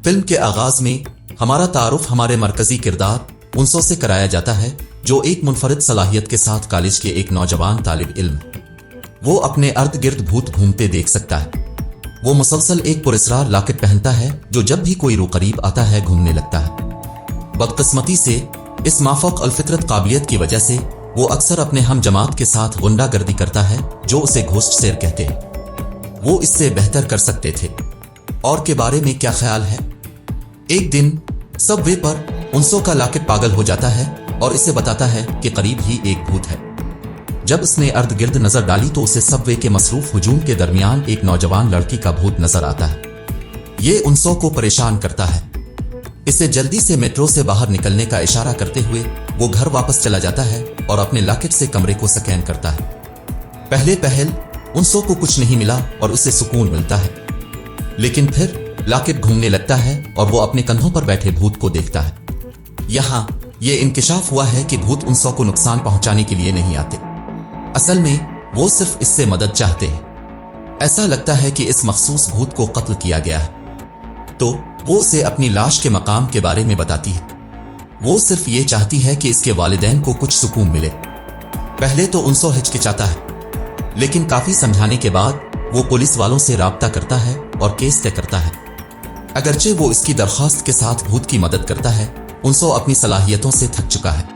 Film के आगाज में हमारा तारुफ हमारे मरकजी किरदार उनसों से कराया जाता है, जो एक मुनफरिद सलाहियत के साथ कॉलेज के एक नौजवान तालिब इल्म है। वो अपने अर्द गिर्द भूत घूमते देख सकता है। वो मुसलसल एक पुरस्रार लॉकेट पहनता है, जो जब भी कोई रूह करीब आता है घूमने लगता है। बदकिस्मती से इस माफक अलफितरत काबिलियत की वजह से वो अक्सर अपने हम जमात के साथ गुंडागर्दी करता है, जो उसे घोस्ट शेर कहते हैं। वो इससे बेहतर कर सकते थे। और के बारे में क्या ख्याल है? एक दिन सबवे पर उनसों का लॉकेट पागल हो जाता है और इसे बताता है कि करीब ही एक भूत है। जब उसने अर्द गिर्द नजर डाली तो उसे सबवे के मसरूफ हुजूम के दरमियान एक नौजवान लड़की का भूत नजर आता है। ये उनसों को परेशान करता है। इसे जल्दी से मेट्रो से बाहर निकलने का इशारा करते हुए वो घर वापस चला जाता है और अपने लॉकेट से कमरे को स्कैन करता है। पहले पहल उनसों को कुछ नहीं मिला और उसे सुकून मिलता है, लेकिन फिर लॉकेट घूमने लगता है और वो अपने कंधों पर बैठे भूत को देखता है। यहाँ ये इंकिशाफ हुआ है कि भूत उनसों को नुकसान पहुंचाने के लिए नहीं आते। असल में वो सिर्फ इससे मदद चाहते हैं। ऐसा लगता है कि इस मखसूस भूत को कत्ल किया गया है, तो वो उसे अपनी लाश के मकाम के बारे में बताती है। वो सिर्फ ये चाहती है कि इसके वालिदैन को कुछ सुकून मिले। पहले तो उनसों हिचकिचाता है, लेकिन काफी समझाने के बाद वो पुलिस वालों से राब्ता करता है और केस तय करता है। अगरचे वो इसकी दरख्वास्त के साथ भूत की मदद करता है, उनसों अपनी सलाहियतों से थक चुका है।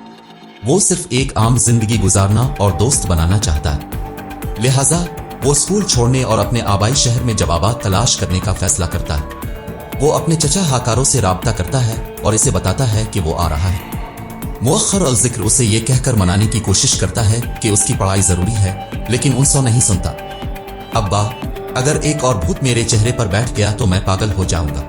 वो सिर्फ एक आम जिंदगी गुजारना और दोस्त बनाना चाहता है। लिहाजा वो स्कूल छोड़ने और अपने आबाई शहर में जवाबात तलाश करने का फैसला करता है। वो अपने चचा हाकारों से राब्ता करता है और इसे बताता है कि वो आ रहा है। मुअख्खर अल जिक्र उसे ये कहकर मनाने की कोशिश करता है कि उसकी पढ़ाई जरूरी है, लेकिन उनसों नहीं सुनता। अब्बा, अगर एक और भूत मेरे चेहरे पर बैठ गया तो मैं पागल हो जाऊंगा।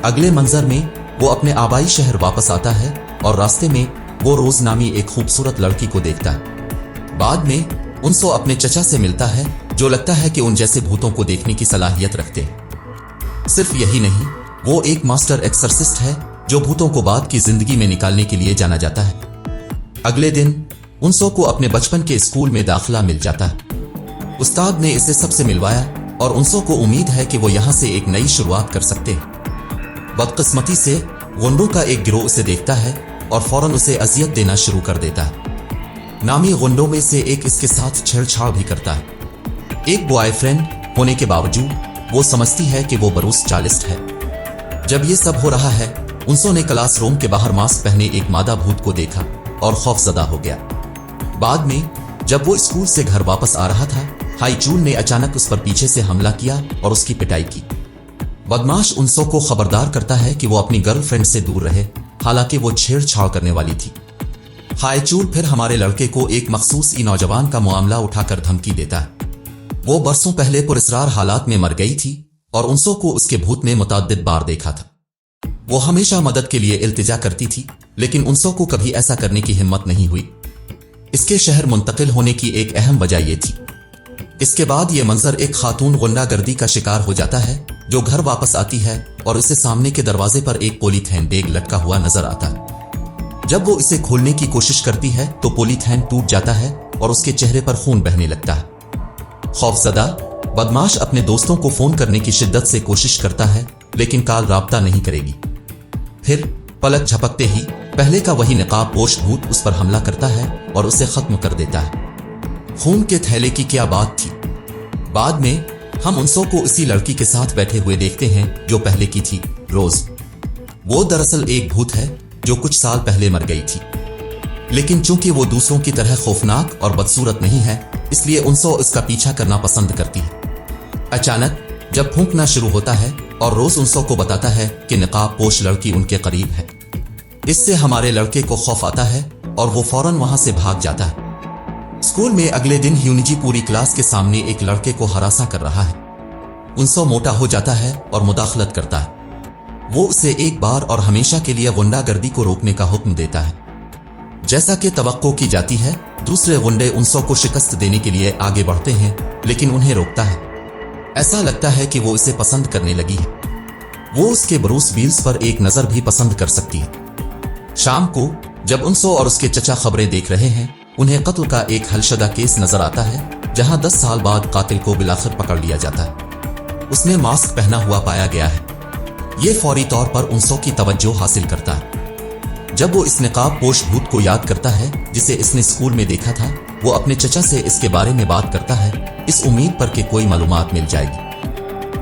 अगले मंजर में वो अपने आबाई शहर वापस आता है और रास्ते में वो रोज नामी एक खूबसूरत लड़की को देखता है। बाद में उनसों अपने चचा से मिलता है, जो लगता है कि उन जैसे भूतों को देखने की सलाहियत रखते हैं। सिर्फ यही नहीं, वो एक मास्टर एक्सर्सिस्ट है जो भूतों को बाद की जिंदगी में निकालने के लिए जाना जाता है। अगले दिन उनसों को अपने बचपन के स्कूल में दाखिला मिल जाता है। उस्ताद ने इसे सबसे मिलवाया और उनसों को उम्मीद है कि वो यहां से एक नई शुरुआत कर सकते हैं। बदकिस्मती से गुंडों का एक गिरोह उसे देखता है और फौरन उसे अजियत देना शुरू कर देता है। नामी गुंडों में से एक इसके साथ छेड़छाड़ भी करता है। एक बॉयफ्रेंड होने के बावजूद वो समझती है कि वो बरूस चालिस्ट है। जब ये सब हो रहा है, उनसों ने क्लासरूम के बाहर मास्क पहने एक मादा भूत को देखा और खौफजदा हो गया। बाद में जब वो स्कूल से घर वापस आ रहा था, हाईचूल ने अचानक उस पर पीछे से हमला किया और उसकी पिटाई की। बदमाश उनसों को खबरदार करता है कि वो अपनी गर्लफ्रेंड से दूर रहे, हालांकि वो छेड़छाड़ करने वाली थी। हाईचूल फिर हमारे लड़के को एक मखसूस नौजवान का मामला उठाकर धमकी देता है। वो बरसों पहले पुरस्रार हालात में मर गई थी और उनसों को उसके भूत ने मुतअद्दिद बार देखा था। वो हमेशा मदद के लिए इल्तिजा करती थी, लेकिन उनसों को कभी ऐसा करने की हिम्मत नहीं हुई। इसके शहर मुंतकिल होने की एक अहम वजह यह थी। इसके बाद ये मंजर एक खातून गुंडागर्दी का शिकार हो जाता है, जो घर वापस आती है और उसे सामने के दरवाजे पर एक पॉलीथीन बैग लटका हुआ नजर आता है। जब वो इसे खोलने की कोशिश करती है तो पॉलीथीन टूट जाता है और उसके चेहरे पर खून बहने लगता है। खौफजदा बदमाश अपने दोस्तों को फोन करने की शिद्दत से कोशिश करता है, लेकिन कॉल राब्ता नहीं करेगी। फिर पलक झपकते ही पहले का वही नकाब पोश भूत उस पर हमला करता है और उसे खत्म कर देता है। खून के थैले की क्या बात थी। बाद में हम उनसों को इसी लड़की के साथ बैठे हुए देखते हैं जो पहले की थी, रोज। वो दरअसल एक भूत है जो कुछ साल पहले मर गई थी, लेकिन चूंकि वो दूसरों की तरह खौफनाक और बदसूरत नहीं है, इसलिए उनसों इसका पीछा करना पसंद करती है। अचानक जब फूंकना शुरू होता है और रोज उनसों को बताता है कि नकाब पोश लड़की उनके करीब है, इससे हमारे लड़के को खौफ आता है और वो फौरन वहां से भाग जाता है। स्कूल में अगले दिन ह्यूनिजी पूरी क्लास के सामने एक लड़के को हरासा कर रहा है। उनसों मोटा हो जाता है और मुदाखलत करता है। वो उसे एक बार और हमेशा के लिए गुंडागर्दी को रोकने का हुक्म देता है। जैसा कि तवक्को की जाती है, दूसरे गुंडे उनसों को शिकस्त देने के लिए आगे बढ़ते हैं, लेकिन उन्हें रोकता है। ऐसा लगता है कि वो इसे पसंद करने लगी है। वो उसके ब्रूस विलिस पर एक नजर भी पसंद कर सकती है। शाम को जब उनसों और उसके चचा खबरें देख रहे हैं, उन्हें कत्ल का एक हलशदा केस नजर आता है, जहां 10 साल बाद कातिल को बिलाखिर पकड़ लिया जाता है। उसने मास्क पहना हुआ पाया गया है। ये फौरी तौर पर उनसो की तवज्जो हासिल करता है। जब वो इस नकाब पोश भूत को याद करता है जिसे इसने स्कूल में देखा था, वो अपने चचा से इसके बारे में बात करता है, इस उम्मीद पर कि कोई मालूमात मिल जाएगी।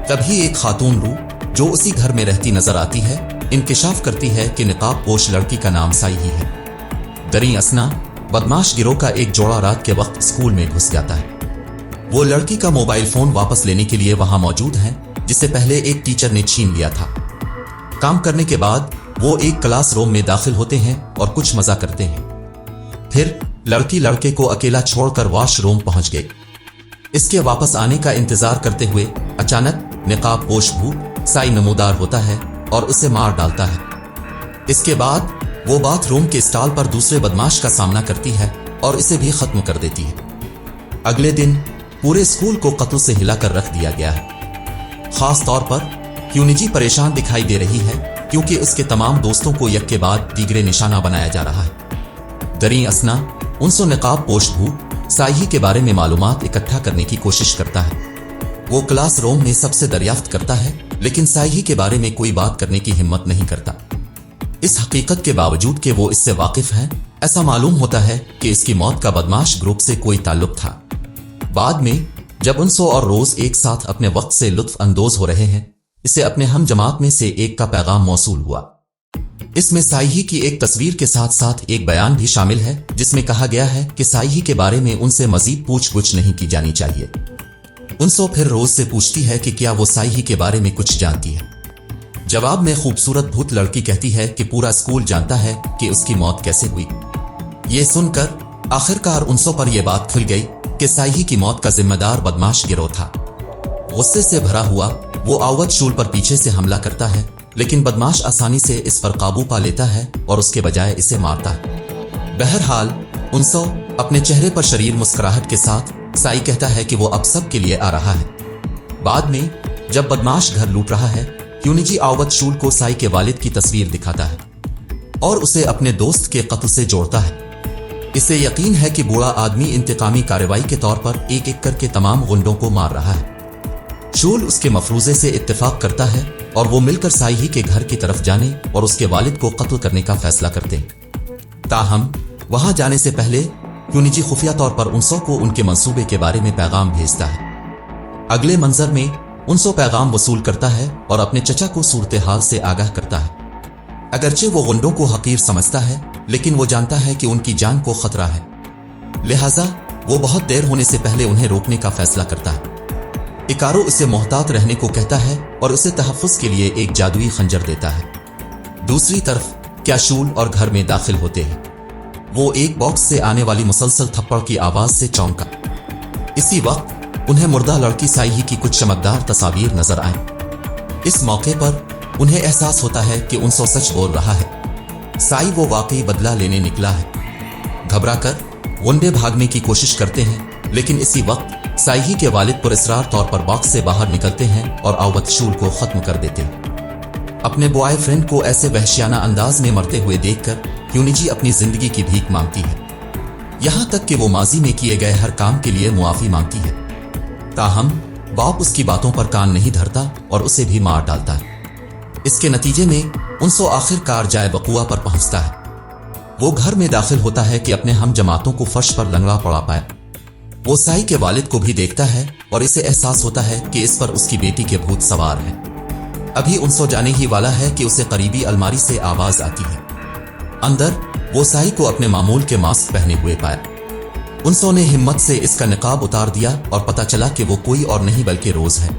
तभी एक खातून रूह जो उसी घर में रहती नजर आती है, इंकिशाफ करती है कि नकाब पोश लड़की का नाम साई ही है। दरी असना बदमाश गिरोह का एक जोड़ा रात के वक्त स्कूल में घुस जाता है। वो लड़की का मोबाइल फोन वापस लेने के लिए वहां मौजूद है, जिसे पहले एक टीचर ने छीन लिया था। काम करने के बाद वो एक क्लास रूम में दाखिल होते हैं और कुछ मजा करते हैं। फिर लड़की लड़के को अकेला छोड़कर वॉशरूम पहुंच गई। इसके वापस आने का इंतजार करते हुए अचानक नकाब पोश भूत साई नमूदार होता है और उसे मार डालता है। इसके बाद वो बाथरूम के स्टॉल पर दूसरे बदमाश का सामना करती है और इसे भी खत्म कर देती है। अगले दिन पूरे स्कूल को कत्ल से हिलाकर रख दिया गया है। खास तौर पर यूनिजी परेशान दिखाई दे रही है क्योंकि उसके तमाम दोस्तों को एक के बाद दीगरे निशाना बनाया जा रहा है। दरी असना उनसो नकाब पोश भूत साई के बारे में मालूमात इकट्ठा करने की कोशिश करता है। वो क्लास रूम में सबसे दरियाफ्त करता है, लेकिन साई के बारे में कोई बात करने की हिम्मत नहीं करता। इस हकीकत के बावजूद कि वो इससे वाकिफ है, ऐसा मालूम होता है कि इसकी मौत का बदमाश ग्रुप से कोई ताल्लुक था। बाद में जब उनसो और रोज एक साथ अपने वक्त से लुत्फ अंदोज हो रहे हैं, इसे अपने हम जमात में से एक का पैगाम मौसूल हुआ। इसमें साई की एक तस्वीर के साथ साथ एक बयान भी शामिल है, जिसमें कहा गया है कि साई के बारे में उनसे मजीद पूछ-गुछ नहीं की जानी चाहिए। उनसो फिर रोज से पूछती है कि क्या वो साई के बारे में कुछ जानती है। जवाब में खूबसूरत भूत लड़की कहती है कि पूरा स्कूल जानता है कि उसकी मौत कैसे हुई। ये सुनकर आखिरकार उनसो पर यह बात खुल गई कि साई की मौत का जिम्मेदार बदमाश गिरोह था। गुस्से से भरा हुआ वो आवत शूल पर पीछे से हमला करता है, लेकिन बदमाश आसानी से इस पर काबू पा लेता है और उसके बजाय इसे मारता है। बहरहाल उनसो अपने चेहरे पर शरीर मुस्कुराहट के साथ साई कहता है कि वो अब सब के लिए आ रहा है। बाद में जब बदमाश घर लूट रहा है, यूनिजी आवत शूल को साई के वालिद की तस्वीर दिखाता है और उसे अपने दोस्त के कत्ल से जोड़ता है। इसे यकीन है कि बूढ़ा आदमी इंतकामी कार्रवाई के तौर पर एक एक करके तमाम गुंडों को मार रहा है। शूल उसके मफरूजे से इत्तेफाक करता है और वो मिलकर साई के घर की तरफ जाने और उसके वालिद को कत्ल करने का फैसला करते हैं। ताहम वहां जाने से पहले यूनिजी खुफिया तौर पर उनसो को उनके मंसूबे के बारे में पैगाम भेजता है। अगले मंजर में उनसो पैगाम वसूल करता है और अपने चचा को सूरत हाल से आगाह करता है। अगरचे वो गुंडों को हकीर समझता है, लेकिन वो जानता है कि उनकी जान को खतरा है, लिहाजा वो बहुत देर होने से पहले उन्हें रोकने का फैसला करता है। इकारो उसे मोहतात रहने को कहता है और उसे तहफ़्फ़ुज़ के लिए एक जादुई खंजर देता है। दूसरी तरफ क्या शूल और घर में दाखिल होते हैं। वो एक बॉक्स से आने वाली मुसलसल थप्पड़ की आवाज से चौंका। इसी वक्त उन्हें मुर्दा लड़की साई की कुछ चमकदार तस्वीर नजर आए। इस मौके पर उन्हें एहसास होता है कि उनसो सच बोल रहा है। साई वो वाकई बदला लेने निकला है। घबराकर गुंडे भागने की कोशिश करते हैं, लेकिन इसी वक्त साई के वालिद पुरस्रार तौर पर बॉक्स से बाहर निकलते हैं और आवत शूल को खत्म कर देते हैं। अपने बॉयफ्रेंड को ऐसे वहशियाना अंदाज में मरते हुए देखकर यूनिजी अपनी जिंदगी की भीख मांगती है, यहां तक कि वो माजी में किए गए हर काम के लिए मुआफी मांगती है। ताहम बाप उसकी बातों पर कान नहीं धरता और उसे भी मार डालता है। इसके नतीजे में उनसो आखिरकार जाए बकुआ पर पहुंचता है। वो घर में दाखिल होता है कि अपने हम जमातों को फर्श पर लंगड़ा पड़ा पाए। वो साई के वालिद को भी देखता है और इसे एहसास होता है कि इस पर उसकी बेटी के भूत सवार हैं। अभी उनसो जाने ही वाला है कि उसे करीबी अलमारी से आवाज आती है। अंदर वो साई को अपने मामूल के मास्क पहने हुए पाया। उनसो ने हिम्मत से इसका निकाब उतार दिया और पता चला कि वो कोई और नहीं बल्कि रोज है।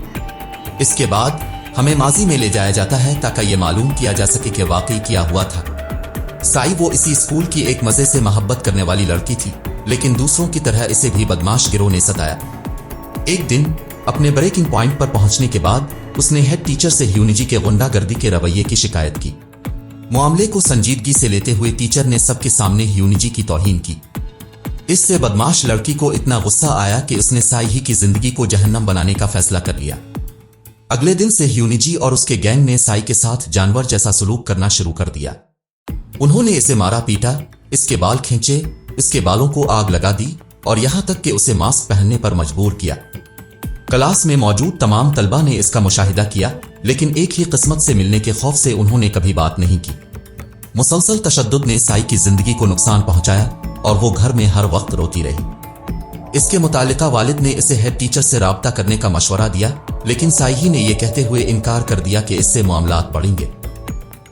इसके बाद हमें माजी में ले जाया जाता है ताकि ये मालूम किया जा सके कि वाकई क्या हुआ था। साई वो इसी स्कूल की एक मजे से मोहब्बत करने वाली लड़की थी, लेकिन दूसरों की तरह इसे भी बदमाश गिरोह ने सताया। एक दिन अपने ब्रेकिंग पॉइंट पर पहुंचने के बाद उसने हेड टीचर से यूनिजी के गुंडागर्दी के रवैये की शिकायत की। मामले को संजीदगी से लेते हुए टीचर ने सबके सामने यूनिजी की तौहीन की। इससे बदमाश लड़की को इतना गुस्सा आया कि उसने साई की जिंदगी को जहन्नम बनाने का फैसला कर लिया। अगले दिन से यूनिजी और उसके गैंग ने साई के साथ जानवर जैसा सलूक करना शुरू कर दिया। उन्होंने इसे मारा पीटा, इसके बाल खींचे, इसके बालों को आग लगा दी और यहां तक कि उसे मास्क पहनने पर मजबूर किया। क्लास में मौजूद तमाम तलबा ने इसका मुशाहिदा किया, लेकिन एक ही किस्मत से मिलने के खौफ से उन्होंने कभी बात नहीं की। मुसलसल तशद्दुद ने साई की जिंदगी को नुकसान पहुंचाया और वो घर में हर वक्त रोती रही। इसके मुतालिका वालिद ने इसे हेड टीचर से राब्ता करने का मशवरा दिया, लेकिन साई ने यह कहते हुए इनकार कर दिया कि इससे मामलात बढ़ेंगे।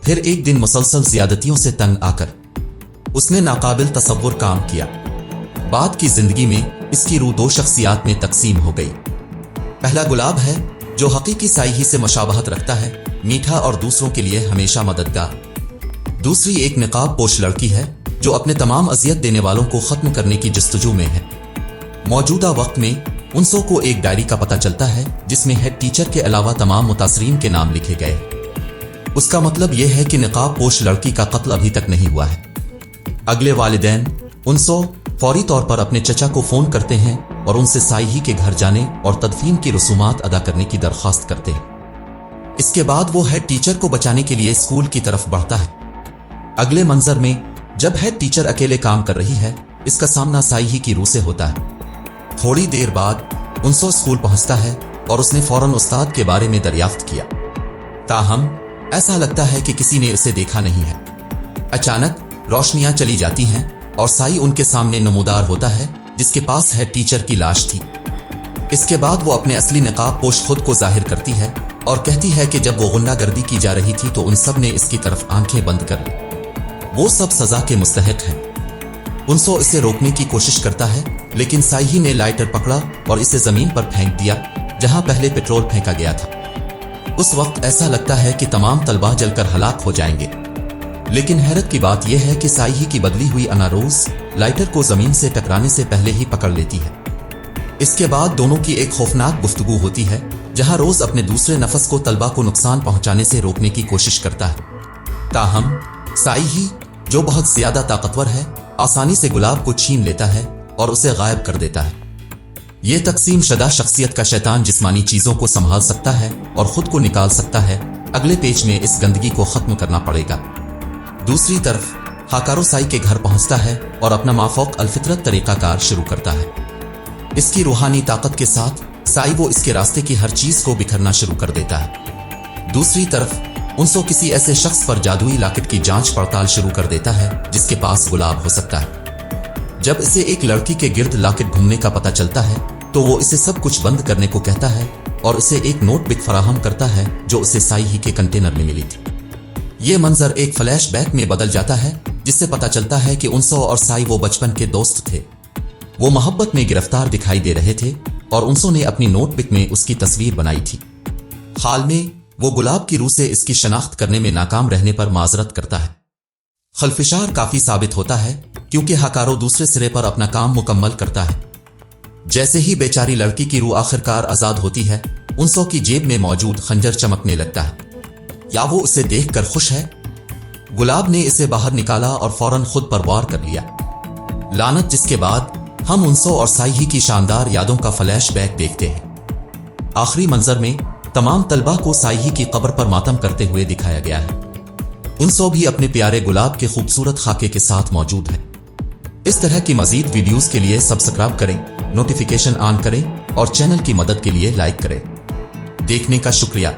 फिर एक दिन मुसलसल ज्यादतियों से तंग आकर उसने नाकाबिल तसव्वुर काम किया। बाद की जिंदगी में इसकी रूह दो शख्सियात में तकसीम हो गई। पहला गुलाब है जो हकीकी साई से मुशाबहत रखता है, मीठा और दूसरों के लिए हमेशा मददगार। दूसरी एक निकाब पोश लड़की है जो अपने तमाम अजियत देने वालों को खत्म करने की जस्तजू में है। मौजूदा वक्त में उनसो को एक डायरी का पता चलता है जिसमें हेड टीचर के अलावा तमाम मुतासरीन के नाम लिखे गए। उसका मतलब यह है कि निकाब पोश लड़की का कत्ल अभी तक नहीं हुआ है। अगले वालिदैन उनसो फौरी तौर पर अपने चचा को फोन करते हैं और उनसे साई के घर जाने और तदफीन की रसूमात अदा करने की दरख्वास्त करते हैं। इसके बाद वो हेड टीचर को बचाने के लिए स्कूल की तरफ बढ़ता है। अगले मंजर में जब हेड टीचर अकेले काम कर रही है, इसका सामना साई की रूह से होता है। थोड़ी देर बाद उनसो स्कूल पहुंचता है और उसने फौरन उस्ताद के बारे में दरियाफ्त किया, ताहम ऐसा लगता है कि किसी ने उसे देखा नहीं है। अचानक रोशनियां चली जाती हैं और साई उनके सामने नमूदार होता है जिसके पास हेड टीचर की लाश थी। इसके बाद वो अपने असली नकाब पोश खुद को जाहिर करती है और कहती है कि जब वो गुंडागर्दी की जा रही थी तो उन सब ने इसकी तरफ आंखें बंद कर ली। वो सब सजा के मुस्तहिक हैं। उनसो इसे रोकने की कोशिश करता है, लेकिन साई ने लाइटर पकड़ा और इसे जमीन पर फेंक दिया जहां पहले पेट्रोल फेंका गया था। उस वक्त ऐसा लगता है कि तमाम तलबा जलकर हलाक हो जाएंगे, लेकिन हैरत की बात यह है कि साई की बदली हुई अनारोज लाइटर को जमीन से टकराने से पहले ही पकड़ लेती है। इसके बाद दोनों की एक खौफनाक गुफ्तगू होती है जहां रोज अपने दूसरे नफस को तलबा को नुकसान पहुंचाने से रोकने की कोशिश करता है। ताहम साई जो बहुत ज्यादा ताकतवर है, आसानी से गुलाब को छीन लेता है और उसे गायब कर देता है। यह तकसीम शुदा शख्सियत का शैतान जिस्मानी चीजों को संभाल सकता है और खुद को निकाल सकता है। अगले पेज में इस गंदगी को खत्म करना पड़ेगा। दूसरी तरफ हाकारो साई के घर पहुंचता है और अपना माफौक अलफितरत तरीकाकार शुरू करता है। इसकी रूहानी ताकत के साथ साई वो इसके रास्ते की हर चीज को बिखरना शुरू कर देता है। दूसरी तरफ उनसो किसी ऐसे शख्स पर जादुई लाकेट की जांच पड़ताल शुरू कर देता है जिसके पास गुलाब हो सकता है। जब इसे एक लड़की के गिर्द लाकेट घूमने का पता चलता है तो वो इसे सब कुछ बंद करने को कहता है और इसे एक नोटबुक फराहम करता है जो उसे साई के कंटेनर में मिली थी। ये मंजर एक फ्लैशबैक में बदल जाता है जिससे पता चलता है कि उनसो और साई वो बचपन के दोस्त थे। वो मोहब्बत में गिरफ्तार दिखाई दे रहे थे और उनसो ने अपनी नोटबुक में उसकी तस्वीर बनाई थी। हाल में वो गुलाब की रूह से इसकी शनाख्त करने में नाकाम रहने पर माजरत करता है। खलफिशार काफी साबित होता है क्योंकि हाकारो दूसरे सिरे पर अपना काम मुकम्मल करता है। जैसे ही बेचारी लड़की की रूह आखिरकार आजाद होती है, उनसो की जेब में मौजूद खंजर चमकने लगता है। या वो उसे देखकर खुश है? गुलाब ने इसे बाहर निकाला और फौरन खुद पर वार कर लिया। लानत, जिसके बाद हम उनसो और साई की शानदार यादों का फ्लैशबैक देखते हैं। आखिरी मंजर में तमाम तलबा को साई की कब्र पर मातम करते हुए दिखाया गया है। उनसो भी अपने प्यारे गुलाब के खूबसूरत खाके के साथ मौजूद है। इस तरह की मजीद वीडियोस के लिए सब्सक्राइब करें, नोटिफिकेशन ऑन करें और चैनल की मदद के लिए लाइक करें। देखने का शुक्रिया।